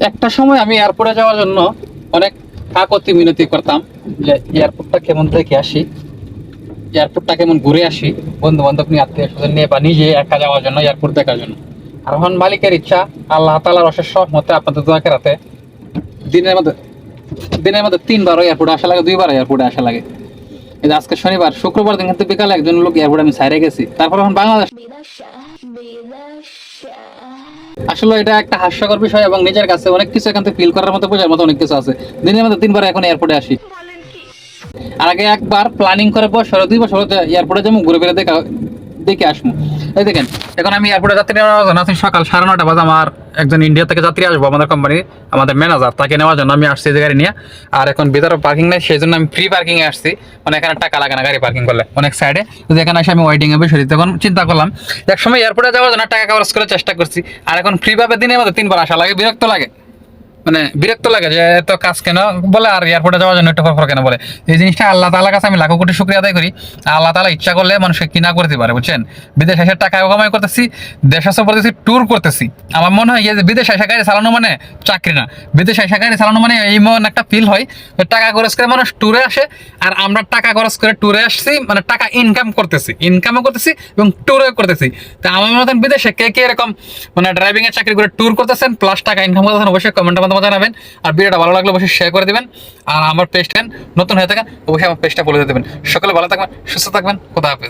একটা সময় আমি এয়ারপোর্টে যাওয়ার জন্য অনেক কাকতি মিনতি করতাম যে এয়ারপোর্টটা কেমন দেখে আসি, এয়ারপোর্টটা কেমন ঘুরে আসি, বন্ধু বান্ধব নিয়ে, আত্মীয় স্বজন নিয়ে, বা নিজে একা যাওয়ার জন্য, এয়ারপোর্ট দেখার জন্য। আর এখন মালিকের ইচ্ছা, আল্লাহ তাআলার অশেষ রহমতে, আপনাদের দোয়া কেরাতে দিনের মধ্যে দিনের মধ্যে 3বার এয়ারপোর্টে আসা লাগে, 2বার এয়ারপোর্টে আসা লাগে। এই যে আজকে শনিবার, শুক্রবার দিন কিন্তু বিকালে একজন লোক এয়ারপোর্টে আমি ছাইরে গেছি। তারপর এখন বাংলাদেশ, আসলে এটা একটা হাস্যকর বিষয় এবং নিজের কাছে অনেক কিছু এখান থেকে ফিল করার মতো, বোঝার মতো অনেক কিছু আছে। দিনের মধ্যে 3বার এখন এয়ারপোর্টে আসি। আর আগে একবার প্ল্যানিং করে বছর 2 বছর এয়ারপোর্টে যাবো, ঘুরে ফিরে দেখে আসবো। এই দেখেন, এখন আমি এয়ারপোর্টে যাত্রী নেওয়ার জন্য আছি, সকাল 9:30 বাজে। আমার একজন ইন্ডিয়া থেকে যাত্রী আসবো, আমাদের কোম্পানির, আমাদের ম্যানেজার, তাকে নেওয়ার জন্য আমি আসছি যে গাড়ি নিয়ে। আর এখন ভিতরে পার্কিং নেই, সেই জন্য আমি ফ্রি পার্কিং এ আসছি। মানে এখানে টাকা লাগে না গাড়ি পার্কিং করলে, অনেক সাইডে। যদি এখানে এসে আমি ওয়েটিং এ বসে, তখন চিন্তা করলাম এক সময় এয়ারপোর্টে যাওয়ার জন্য টাকা খরচ করে চেষ্টা করছি, আর এখন ফ্রি ভাবে দিনের মধ্যে 3বার আসা লাগে, বিরক্ত লাগে। মানে বিরক্ত লাগে যে এত কাজ কেন বলে, আর এয়ারপোর্টে যাওয়ার জন্য একটু পর কেন বলে। এই জিনিসটা আল্লাহ তাআলার কাছে আমি লাখো কোটি শুকরিয়া আদায় করি। আল্লাহ তাআলা ইচ্ছা করলে মানুষকে কি না করতে পারে, বুঝছেন। বিদেশ এসে টাকা কামাই করতেছি, দেশ সফর করতেছি, ট্যুর করতেছি। আমার মনে হয় যে বিদেশ এসে গাড়ি চালানো মানে চাকরি না, বিদেশ এসে গাড়ি চালানো মানে এই মন একটা ফিল হয়। টাকা খরচ করে মানুষ ট্যুরে আসে, আর আমরা টাকা খরচ করে ট্যুরে আসছি, মানে টাকা ইনকামও করতেছি এবং ট্যুরও করতেছি। তা আমার মতন বিদেশে কে কে এরকম মানে ড্রাইভিং এর চাকরি করে ট্যুর করতেছেন প্লাস টাকা ইনকাম করতেছেন, অবশ্যই কমেন্টের মাধ্যমে জানাবেন। আর ভিডিওটা ভালো লাগলে অবশ্যই শেয়ার করে দিবেন। আর আমার পেজটা নতুন হয়ে থাকেন, অবশ্যই আমার পেজটা বলে দেবেন। সকলে ভালো থাকবেন, সুস্থ থাকবেন, খোদা হাফেজ।